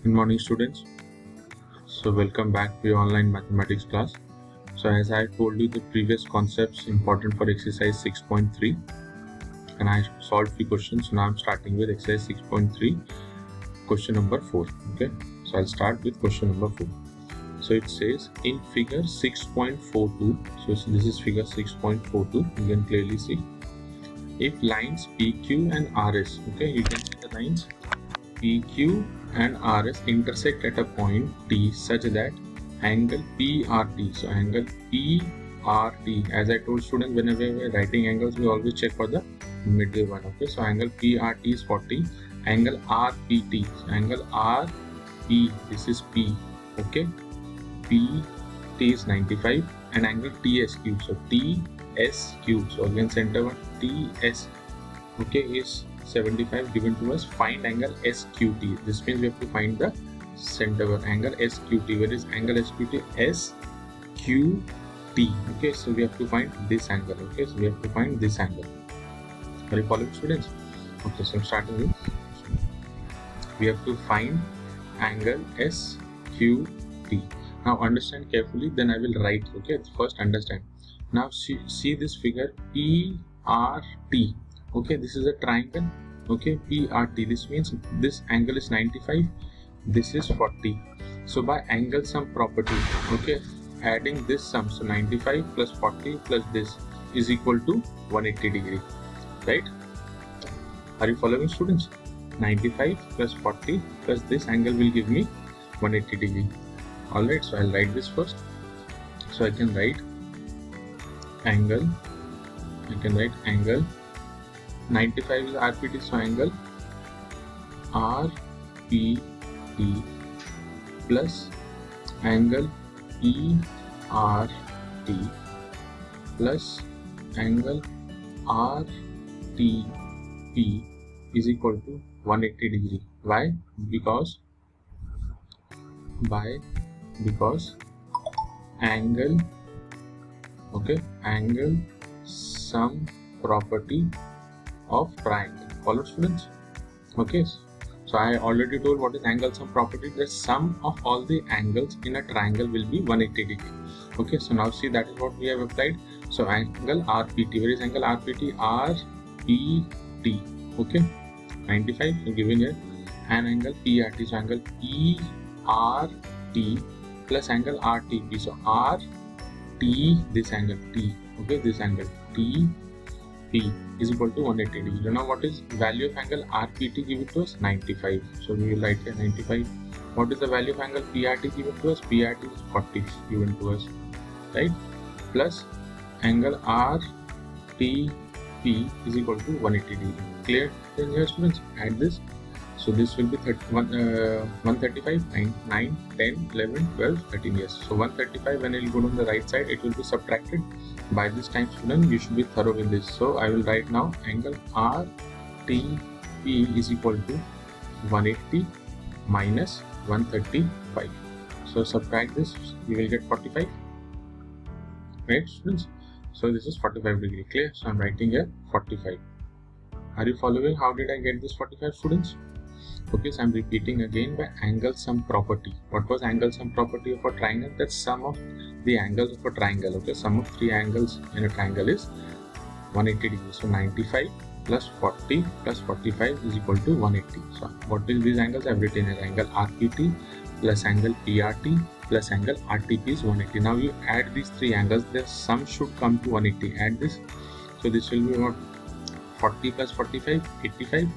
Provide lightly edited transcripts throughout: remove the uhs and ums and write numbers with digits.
Good morning, students. So welcome back to your online mathematics class. So as I told you, the previous concepts important for exercise 6.3, and I solved few questions. Now I'm starting with exercise 6.3, question number 4. Okay, so I'll start with question number 4. So it says in figure 6.42. So this is figure 6.42. You can clearly see if lines PQ and RS. Okay, you can see the lines PQ and RS intersect at a point T such that angle PRT. So angle PRT, as I told students, whenever we are writing angles, we always check for the middle one. Okay, so angle PRT is 40. Angle RPT. So angle RP, this is P. Okay, PT is 95, and angle TSQ. So TSQ. So again center one TS. Okay, is 75 given to us. Find angle SQT. This means we have to find the center one, angle SQT. Where is angle SQT? SQT. Okay, so we have to find this angle. Okay, so we have to find this angle. Are you following, students? Okay, so I'm starting with, we have to find angle SQT. Now understand carefully, then I will write. Okay, first understand. Now see this figure PRT. Okay, this is a triangle. Okay, PRT, this means this angle is 95, this is 40. So by angle sum property, okay, adding this sum, so 95 plus 40 plus this is equal to 180 degree, right? Are you following, students? 95 plus 40 plus this angle will give me 180 degree. Alright, so I'll write this first. So I can write angle, 95 is RPT, so angle RPT plus angle ERT plus angle RTP is equal to 180 degree. Why? Because angle, okay, angle sum property of triangle. Follow, students? Okay, so I already told what is angle sum property. The sum of all the angles in a triangle will be 180 degree. Okay, so now see, that is what we have applied. So angle RPT, where is angle RPT? RPT. Okay, 95 so given here, and angle PRT, so angle PRT plus angle RTP. So RT, this angle T. Okay, this angle T P is equal to 180 degree. You know what is value of angle RPT given to us? 95. So we will write here 95. What is the value of angle PRT given to us? PRT is 40 given to us, right? Plus angle RTP is equal to 180 degree. Clear? Then here, students, add this. So this will be 135, 9, 10, 11, 12, 13. Yes. So 135, when it will go on the right side, it will be subtracted. By this time, student, you should be thorough in this. So I will write now angle RTP is equal to 180 minus 135. So subtract this, you will get 45. Right, students? So this is 45 degree. Clear? So I'm writing here 45. Are you following? How did I get this 45, students? Okay, so I'm repeating again by angle sum property. What was angle sum property of a triangle? That's sum of the angles of a triangle. Okay, sum of three angles in a triangle is 180 degrees. So 95 plus 40 plus 45 is equal to 180. So what is these angles? I've written as angle RPT plus angle PRT plus angle RTP is 180. Now you add these three angles, the sum should come to 180. Add this. So this will be what? 40 plus 45, 85.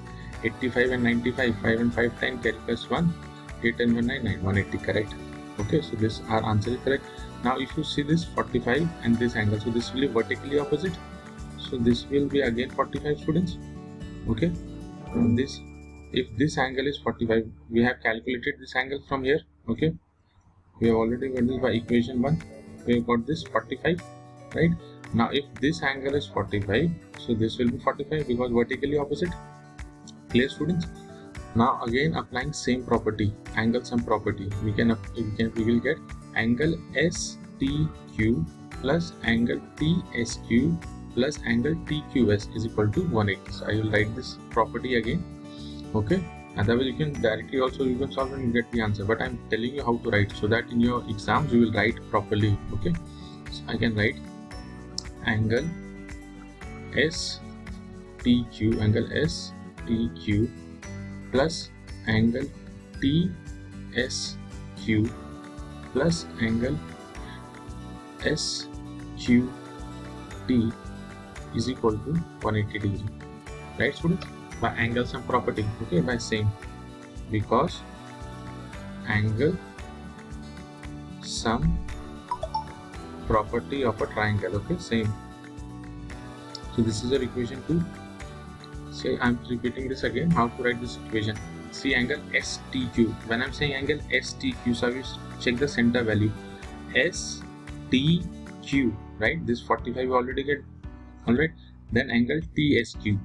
85 and 95, 5 and 5, 10, carry plus 1, 8 and 1, 9, 9, 180, correct? Okay, so this, our answer is correct. Now if you see this 45 and this angle, so this will be vertically opposite. So this will be again 45, students. Okay, and this, if this angle is 45, we have calculated this angle from here. Okay, we have already got this by equation 1. We have got this 45, right? Now if this angle is 45, so this will be 45 because vertically opposite. Clear, students? Now again applying same property, angle sum property, we will get angle STQ plus angle TSQ plus angle TQS is equal to 180. So I will write this property again. Okay, Otherwise you can directly also you can solve and get the answer, but I'm telling you how to write so that in your exams you will write properly. Okay, so I can write angle STQ, angle STQ plus angle TSQ plus angle SQT is equal to 180 degree, right students? By angle sum property, okay, by saying because angle sum property of a triangle, okay, same. So this is your equation 2. Say I'm repeating this again, how to write this equation. See angle STQ, when I'm saying angle STQ, so I will check the center value STQ, right? This 45 you already get, alright. Then angle TSQ,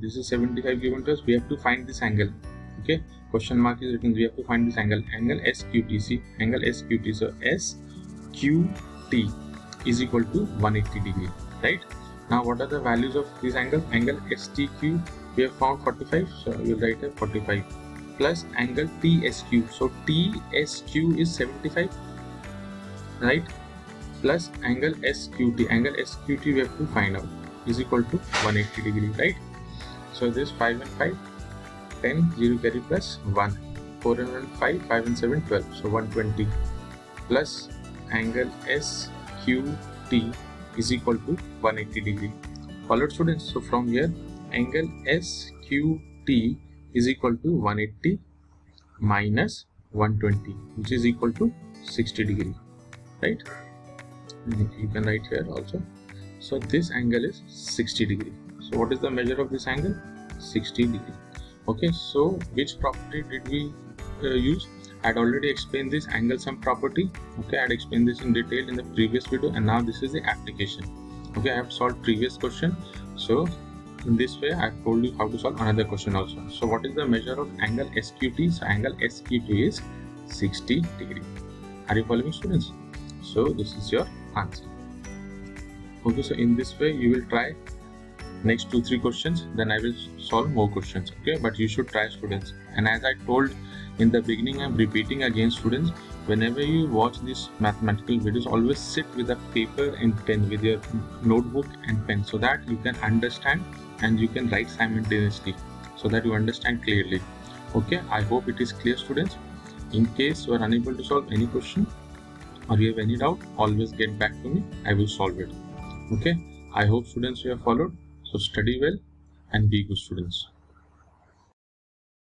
this is 75 given to us, we have to find this angle, okay, question mark is written, we have to find this angle SQT. See angle SQT, so SQT is equal to 180 degree, right? Now what are the values of this angle? Angle STQ we have found 45, so we will write here 45 plus angle TSQ, so TSQ is 75, right, plus angle SQT, angle SQT we have to find out is equal to 180 degree, right? So this 5 and 5 10, 0 carry plus 1, 4 and 5, 5 and 7 12, so 120 plus angle SQT is equal to 180 degree. Followed students, so from here angle SQT is equal to 180 minus 120, which is equal to 60 degree, right? You can write here also. So this angle is 60 degree. So what is the measure of this angle? 60 degree. Okay, so which property did we use? I had already explained this angle sum property. Okay, I had explained this in detail in the previous video, and now this is the application. Okay, I have solved previous question. So in this way I have told you how to solve another question also. So what is the measure of angle SQT? So angle SQT is 60 degree. Are you following students? So this is your answer. Okay, so in this way you will try next 2-3 questions, then I will solve more questions. Okay, but you should try students, and as I told in the beginning, I'm repeating again students, whenever you watch these mathematical videos, always sit with a paper and pen, with your notebook and pen, so that you can understand and you can write simultaneously, so that you understand clearly. Okay, I hope it is clear students. In case you are unable to solve any question or you have any doubt, always get back to me, I will solve it. Okay, I hope students you have followed. So study well and be good students.